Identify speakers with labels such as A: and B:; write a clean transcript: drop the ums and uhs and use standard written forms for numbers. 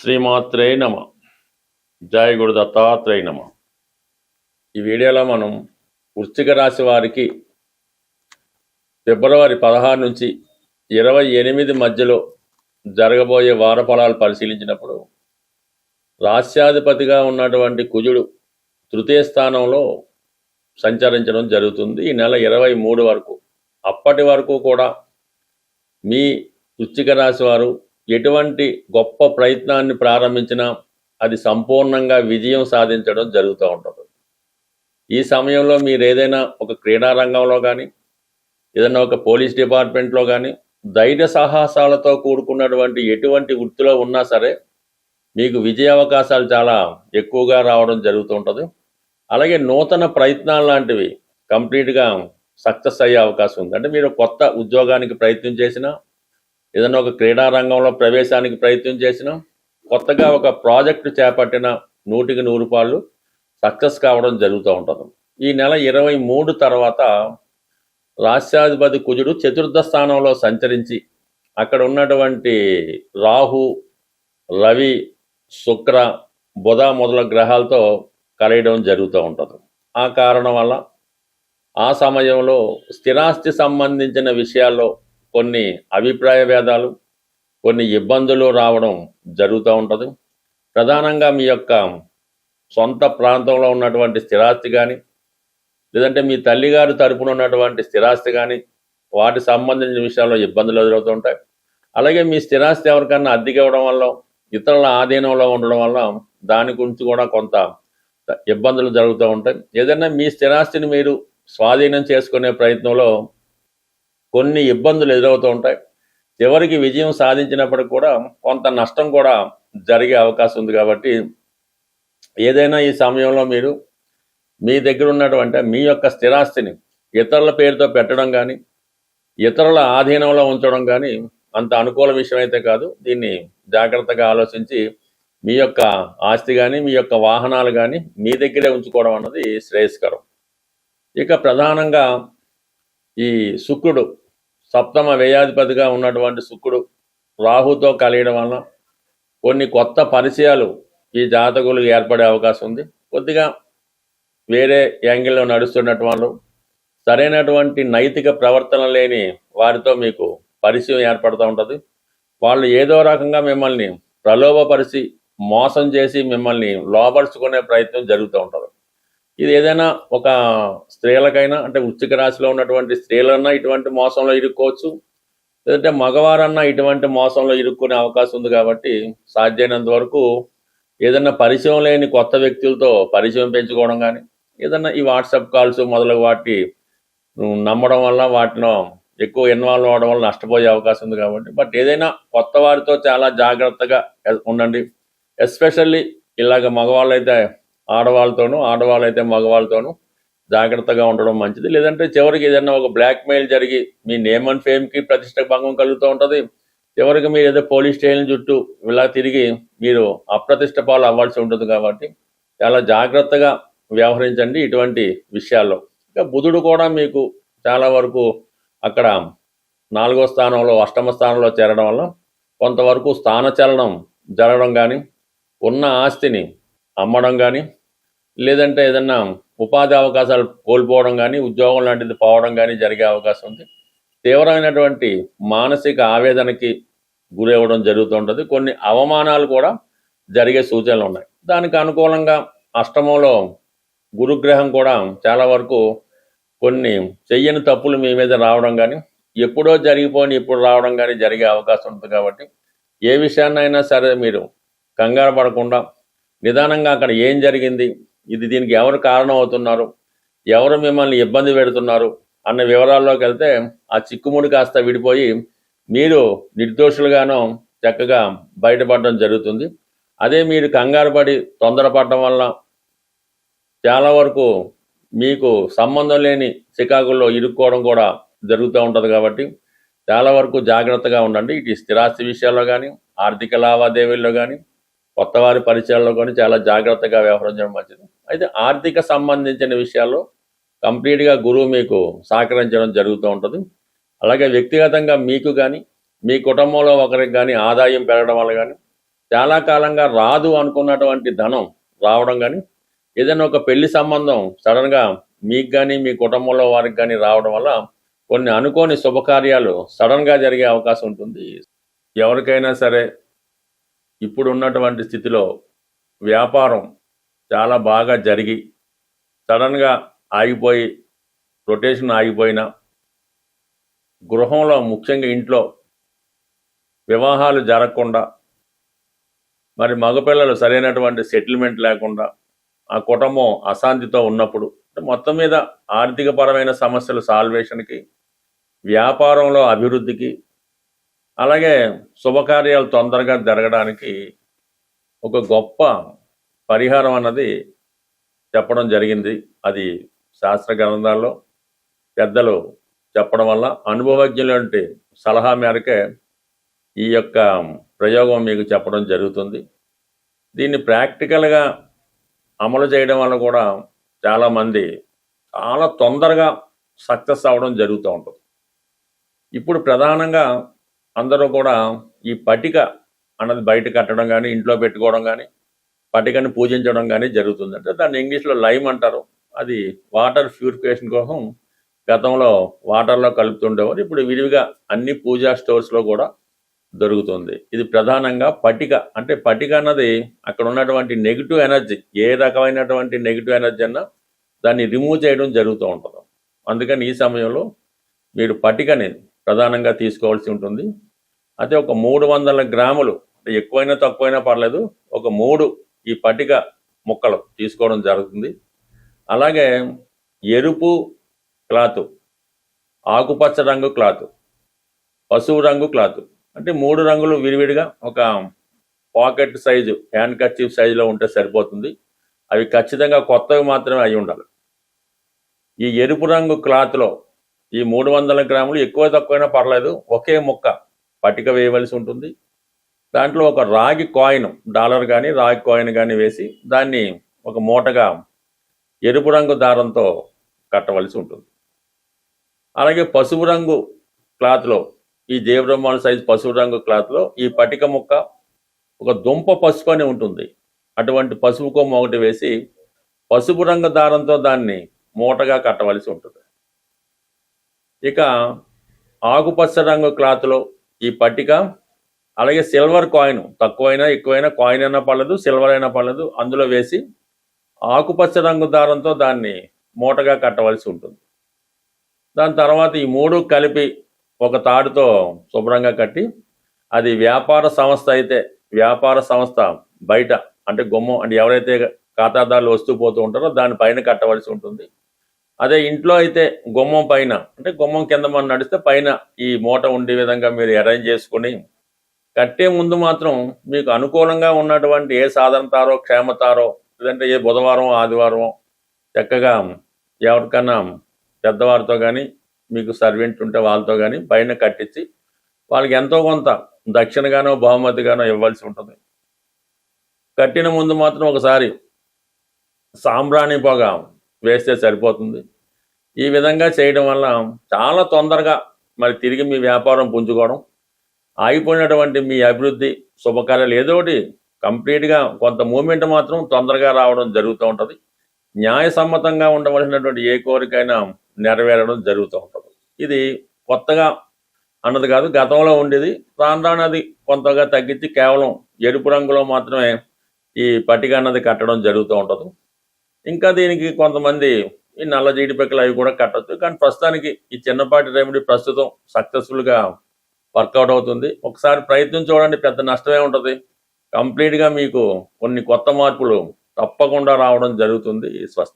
A: శ్రీమాత్రే నమ. జయ గురు దత్తాత్రేయ నమ. ఈ వీడియోలో మనం వృశ్చిక రాశి వారికి ఫిబ్రవరి 16 నుంచి 28 మధ్యలో జరగబోయే వార ఫలాలు పరిశీలించినప్పుడు రాశ్యాధిపతిగా ఉన్నటువంటి కుజుడు తృతీయ స్థానంలో సంచరించడం జరుగుతుంది ఈ నెల 23 వరకు. అప్పటి వరకు కూడా మీ వృశ్చిక రాశి వారు ఎటువంటి గొప్ప ప్రయత్నాన్ని ప్రారంభించినా అది సంపూర్ణంగా విజయం సాధించడం జరుగుతూ ఉంటుంది. ఈ సమయంలో మీరు ఏదైనా ఒక క్రీడా రంగంలో కానీ ఏదైనా ఒక పోలీస్ డిపార్ట్మెంట్లో కానీ ధైర్య సాహసాలతో కూడుకున్నటువంటి ఎటువంటి వృత్తిలో ఉన్నా సరే మీకు విజయ అవకాశాలు చాలా ఎక్కువగా రావడం జరుగుతూ ఉంటుంది. అలాగే నూతన ప్రయత్నాలు లాంటివి కంప్లీట్గా సక్సెస్ అయ్యే అవకాశం ఉంది. అంటే మీరు కొత్త ఉద్యోగానికి ప్రయత్నం చేసినా ఏదైనా ఒక క్రీడా రంగంలో ప్రవేశానికి ప్రయత్నం చేసినా కొత్తగా ఒక ప్రాజెక్టు చేపట్టిన 100% సక్సెస్ కావడం జరుగుతూ ఉంటుంది. ఈ నెల 23 తర్వాత రాశ్యాధిపతి కుజుడు చతుర్థ స్థానంలో సంచరించి అక్కడ ఉన్నటువంటి రాహు, రవి, శుక్ర, బుధ మొదల గ్రహాలతో కలయడం జరుగుతూ ఉంటుంది. ఆ కారణం వల్ల ఆ సమయంలో స్థిరాస్తి సంబంధించిన విషయాల్లో కొన్ని అభిప్రాయ భేదాలు, కొన్ని ఇబ్బందులు రావడం జరుగుతూ ఉంటుంది. ప్రధానంగా మీ యొక్క సొంత ప్రాంతంలో ఉన్నటువంటి స్థిరాస్తి కానీ లేదంటే మీ తల్లిగారి తరపున ఉన్నటువంటి స్థిరాస్తి కానీ వాటి సంబంధించిన విషయాల్లో ఇబ్బందులు ఎదురవుతూ ఉంటాయి. అలాగే మీ స్థిరాస్తి ఎవరికన్నా అద్దెకి ఇవ్వడం వల్ల ఇతరుల ఆధీనంలో ఉండడం వల్ల దాని గురించి కూడా కొంత ఇబ్బందులు జరుగుతూ ఉంటాయి. ఏదైనా మీ స్థిరాస్తిని మీరు స్వాధీనం చేసుకునే ప్రయత్నంలో కొన్ని ఇబ్బందులు ఎదురవుతూ ఉంటాయి. చివరికి విజయం సాధించినప్పటికి కూడా కొంత నష్టం కూడా జరిగే అవకాశం ఉంది. కాబట్టి ఏదైనా ఈ సమయంలో మీరు మీ దగ్గర ఉన్నటువంటి మీ యొక్క స్థిరాస్తిని ఇతరుల పేరుతో పెట్టడం కానీ ఇతరుల ఆధీనంలో ఉంచడం కానీ అంత అనుకూల విషయం అయితే కాదు. దీన్ని జాగ్రత్తగా ఆలోచించి మీ యొక్క ఆస్తి కానీ మీ యొక్క వాహనాలు కానీ మీ దగ్గరే ఉంచుకోవడం అన్నది శ్రేయస్కరం. ఇక ప్రధానంగా ఈ శుక్రుడు సప్తమ వ్యయాధిపతిగా ఉన్నటువంటి శుక్రుడు రాహుతో కలియడం వలన కొన్ని కొత్త పరిచయాలు ఈ జాతకులు ఏర్పడే అవకాశం ఉంది. కొద్దిగా వేరే యాంగిల్లో నడుస్తున్నటువంటి వాళ్ళు సరైనటువంటి నైతిక ప్రవర్తన లేని వారితో మీకు పరిచయం ఏర్పడుతూ ఉంటుంది. వాళ్ళు ఏదో రకంగా మిమ్మల్ని ప్రలోభపరిచి మోసం చేసి మిమ్మల్ని లోపరుచుకునే ప్రయత్నం జరుగుతూ ఉంటుంది. ఇది ఏదైనా ఒక స్త్రీలకైనా అంటే వృశ్చిక రాశిలో ఉన్నటువంటి స్త్రీలన్నా ఇటువంటి మోసంలో ఇరుక్కోవచ్చు, లేదంటే మగవారన్నా ఇటువంటి మోసంలో ఇరుక్కునే అవకాశం ఉంది. కాబట్టి సాధ్యమైనంత వరకు ఏదైనా పరిచయం లేని కొత్త వ్యక్తులతో పరిచయం పెంచుకోవడం కానీ ఏదన్నా ఈ వాట్సాప్ కాల్స్ మొదలగు వాటి నమ్మడం వల్ల వాటిలో ఎక్కువ ఇన్వాల్వ్ అవడం వల్ల నష్టపోయే అవకాశం ఉంది. కాబట్టి బట్ ఏదైనా కొత్త వారితో చాలా జాగ్రత్తగా ఉండండి. ఎస్పెషల్లీ ఇలాగ మగవాళ్ళు అయితే ఆడవాళ్ళతోనూ ఆడవాళ్ళు అయితే మగవాళ్ళతోనూ జాగ్రత్తగా ఉండడం మంచిది. లేదంటే చివరికి ఏదైనా ఒక బ్లాక్మెయిల్ జరిగి మీ నేమ్ అండ్ ఫేమ్కి ప్రతిష్ట భంగం కలుగుతూ ఉంటుంది. చివరికి మీరు ఏదో పోలీస్ స్టేషన్ చుట్టూ ఇలా తిరిగి మీరు అప్రతిష్ట పాలు అవ్వాల్సి ఉంటుంది. కాబట్టి చాలా జాగ్రత్తగా వ్యవహరించండి ఇటువంటి విషయాల్లో. ఇంకా బుధుడు కూడా మీకు చాలా వరకు అక్కడ 4వ స్థానంలో అష్టమ స్థానంలో చేరడం వల్ల కొంతవరకు స్థానచలనం జరగడం కానీ ఉన్న ఆస్తిని అమ్మడం కానీ లేదంటే ఏదన్నా ఉపాధి అవకాశాలు కోల్పోవడం కానీ ఉద్యోగం లాంటిది పోవడం కానీ జరిగే అవకాశం ఉంది. తీవ్రమైనటువంటి మానసిక ఆవేదనకి గురవ్వడం జరుగుతూ ఉంటుంది. కొన్ని అవమానాలు కూడా జరిగే సూచనలు ఉన్నాయి. దానికి అనుకూలంగా అష్టమంలో గురుగ్రహం కూడా చాలా వరకు కొన్ని చెయ్యని తప్పులు మీ మీద రావడం కానీ ఎప్పుడో జరిగిపోయి ఇప్పుడు రావడం కానీ జరిగే అవకాశం ఉంటుంది. కాబట్టి ఏ విషయాన్నైనా సరే మీరు కంగారు పడకుండా నిదానంగా అక్కడ ఏం జరిగింది, ఇది దీనికి ఎవరు కారణం అవుతున్నారు, ఎవరు మిమ్మల్ని ఇబ్బంది పెడుతున్నారు అన్న వివరాల్లోకి వెళ్తే ఆ చిక్కుముడి కాస్త విడిపోయి మీరు నిర్దోషులుగానో చక్కగా బయటపడడం జరుగుతుంది. అదే మీరు కంగారు పడి తొందరపడటం వల్ల చాలా వరకు మీకు సంబంధం లేని చికాకుల్లో ఇరుక్కోవడం కూడా జరుగుతూ ఉంటుంది. కాబట్టి చాలా వరకు జాగ్రత్తగా ఉండండి. ఇటు స్థిరాస్తి విషయాల్లో కానీ ఆర్థిక లావాదేవీల్లో కానీ కొత్త వారి పరిచయాల్లో కానీ చాలా జాగ్రత్తగా వ్యవహరించడం మంచిది. అయితే ఆర్థిక సంబంధించిన విషయాల్లో కంప్లీట్గా గురువు మీకు సహకరించడం జరుగుతూ ఉంటుంది. అలాగే వ్యక్తిగతంగా మీకు కానీ మీ కుటుంబంలో ఒకరికి కానీ ఆదాయం పెరగడం వల్ల కానీ చాలా కాలంగా రాదు అనుకున్నటువంటి ధనం రావడం కానీ, ఏదైనా ఒక పెళ్లి సంబంధం సడన్గా మీకు కానీ మీ కుటుంబంలో వారికి కానీ రావడం వల్ల కొన్ని అనుకోని శుభకార్యాలు సడన్గా జరిగే అవకాశం ఉంటుంది. ఎవరికైనా సరే ఇప్పుడు ఉన్నటువంటి స్థితిలో వ్యాపారం చాలా బాగా జరిగి సడన్గా ఆగిపోయి రొటేషన్ ఆగిపోయినా, గృహంలో ముఖ్యంగా ఇంట్లో వివాహాలు జరగకుండా, మరి మగపిల్లలు సరైనటువంటి సెటిల్మెంట్ లేకుండా ఆ కుటుంబం అశాంతితో ఉన్నప్పుడు మొత్తం మీద ఆర్థికపరమైన సమస్యల సాల్వేషన్కి, వ్యాపారంలో అభివృద్ధికి, అలాగే శుభకార్యాలు తొందరగా జరగడానికి ఒక గొప్ప పరిహారం అన్నది చెప్పడం జరిగింది. అది శాస్త్ర గ్రంథాల్లో పెద్దలు చెప్పడం వల్ల అనుభవజ్ఞులంటే సలహా మేరకే ఈ యొక్క ప్రయోగం మీకు చెప్పడం జరుగుతుంది. దీన్ని ప్రాక్టికల్గా అమలు చేయడం వల్ల కూడా చాలామంది చాలా తొందరగా సక్సెస్ అవ్వడం జరుగుతూ ఉంటుంది. ఇప్పుడు ప్రధానంగా అందరూ కూడా ఈ పటిక అన్నది బయట కట్టడం కానీ, ఇంట్లో పెట్టుకోవడం కానీ, పటికని పూజించడం కానీ జరుగుతుంది. అంటే దాన్ని ఇంగ్లీష్లో లైమ్ అంటారు. అది వాటర్ ప్యూరిఫికేషన్ కోసం గతంలో వాటర్లో కలుపుతుండేవారు. ఇప్పుడు విరివిగా అన్ని పూజా స్టోర్స్లో కూడా దొరుకుతుంది. ఇది ప్రధానంగా పటిక. అంటే పటిక అన్నది అక్కడ ఉన్నటువంటి నెగిటివ్ ఎనర్జీ, ఏ రకమైనటువంటి నెగిటివ్ ఎనర్జీ అన్నా దాన్ని రిమూవ్ చేయడం జరుగుతూ ఉంటుంది. అందుకని ఈ సమయంలో మీరు పటికని ప్రధానంగా తీసుకోవాల్సి ఉంటుంది. అయితే ఒక 300 గ్రాములు, ఎక్కువైనా తక్కువైనా పర్లేదు, ఒక 3 ఈ పటిక ముక్కలు తీసుకోవడం జరుగుతుంది. అలాగే ఎరుపు క్లాత్, ఆకుపచ్చ రంగు క్లాత్, పసుపు రంగు క్లాత్, అంటే 3 రంగులు విడివిడిగా ఒక పాకెట్ సైజు, హ్యాండ్ కర్చీఫ్ సైజులో ఉంటే సరిపోతుంది. అవి ఖచ్చితంగా కొత్తవి మాత్రమే అయి ఉండాలి. ఈ ఎరుపు రంగు క్లాత్లో ఈ 300 గ్రాములు ఎక్కువ తక్కువైనా పర్లేదు, ఒకే ముక్క పటిక వేయవలసి ఉంటుంది. దాంట్లో ఒక రాగి కాయిన్, డాలర్ కానీ రాగి కాయిన్ కానీ వేసి దాన్ని ఒక మూటగా ఎరుపు రంగు దారంతో కట్టవలసి ఉంటుంది. అలాగే పసుపు రంగు క్లాత్లో, ఈ జీవబ్రహ్మాండ సైజు పసుపు రంగు క్లాత్లో ఈ పటిక ముక్క, ఒక దుంప పసుపు అని ఉంటుంది, అటువంటి పసుపు కొమ్మ ఒకటి వేసి పసుపు రంగు దారంతో దాన్ని మూటగా కట్టవలసి ఉంటుంది. ఇక ఆకుపచ్చ రంగు క్లాత్లో ఈ పట్టిక, అలాగే సిల్వర్ కాయిన్, తక్కువైనా ఎక్కువైనా కాయిన్ అయినా పర్లేదు, సిల్వర్ అయినా పర్లేదు, అందులో వేసి ఆకుపచ్చ రంగు దారంతో దాన్ని మూటగా కట్టవలసి ఉంటుంది. దాని తర్వాత ఈ 3 కలిపి ఒక తాడుతో శుభ్రంగా కట్టి, అది వ్యాపార సంస్థ అయితే వ్యాపార సంస్థ బయట, అంటే గుమ్మం, అంటే ఎవరైతే ఖాతాదారులు వస్తూ పోతూ ఉంటారో దానిపైన కట్టవలసి ఉంటుంది. అదే ఇంట్లో అయితే గుమ్మం పైన, అంటే గుమ్మం కింద మనం నడిస్తే పైన ఈ మూట ఉండే విధంగా మీరు అరేంజ్ చేసుకుని, కట్టే ముందు మాత్రం మీకు అనుకూలంగా ఉన్నటువంటి ఏ సాధనతారో, క్షేమతారో, లేదంటే ఏ బుధవారం ఆదివారం చక్కగా ఎవరికన్నా పెద్దవారితో కానీ, మీకు సర్వెంట్ ఉంటే వాళ్ళతో కానీ పైన కట్టించి వాళ్ళకి ఎంతో కొంత దక్షిణగానో బహుమతిగానో ఇవ్వాల్సి ఉంటుంది. కట్టిన ముందు మాత్రం ఒకసారి సాంబ్రాణి పొగ వేస్తే సరిపోతుంది. ఈ విధంగా చేయడం వల్ల చాలా తొందరగా మరి తిరిగి మీ వ్యాపారం పుంజుకోవడం, ఆగిపోయినటువంటి మీ అభివృద్ధి, శుభకార్యాలు ఏదో ఒకటి కంప్లీట్గా కొంత మూమెంట్ మాత్రం తొందరగా రావడం జరుగుతూ ఉంటుంది. న్యాయసమ్మతంగా ఉండవలసినటువంటి ఏ కోరికైనా నెరవేరడం జరుగుతూ ఉంటుంది. ఇది కొత్తగా అన్నది కాదు, గతంలో ఉండేది. రాను రాను అది కొంతగా తగ్గించి కేవలం ఎరుపు రంగులో మాత్రమే ఈ పట్టిక అన్నది కట్టడం జరుగుతూ ఉంటుంది. ఇంకా దీనికి కొంతమంది ఈ నల్ల జీడిపక్కలు అవి కూడా కట్టచ్చు. కానీ ప్రస్తుతానికి ఈ చిన్నపాటి రెమెడీ ప్రస్తుతం సక్సెస్ఫుల్గా వర్కౌట్ అవుతుంది. ఒకసారి ప్రయత్నం చూడండి, పెద్ద నష్టమే ఉంటుంది. కంప్లీట్గా మీకు కొన్ని కొత్త మార్పులు తప్పకుండా రావడం జరుగుతుంది. స్వస్తి.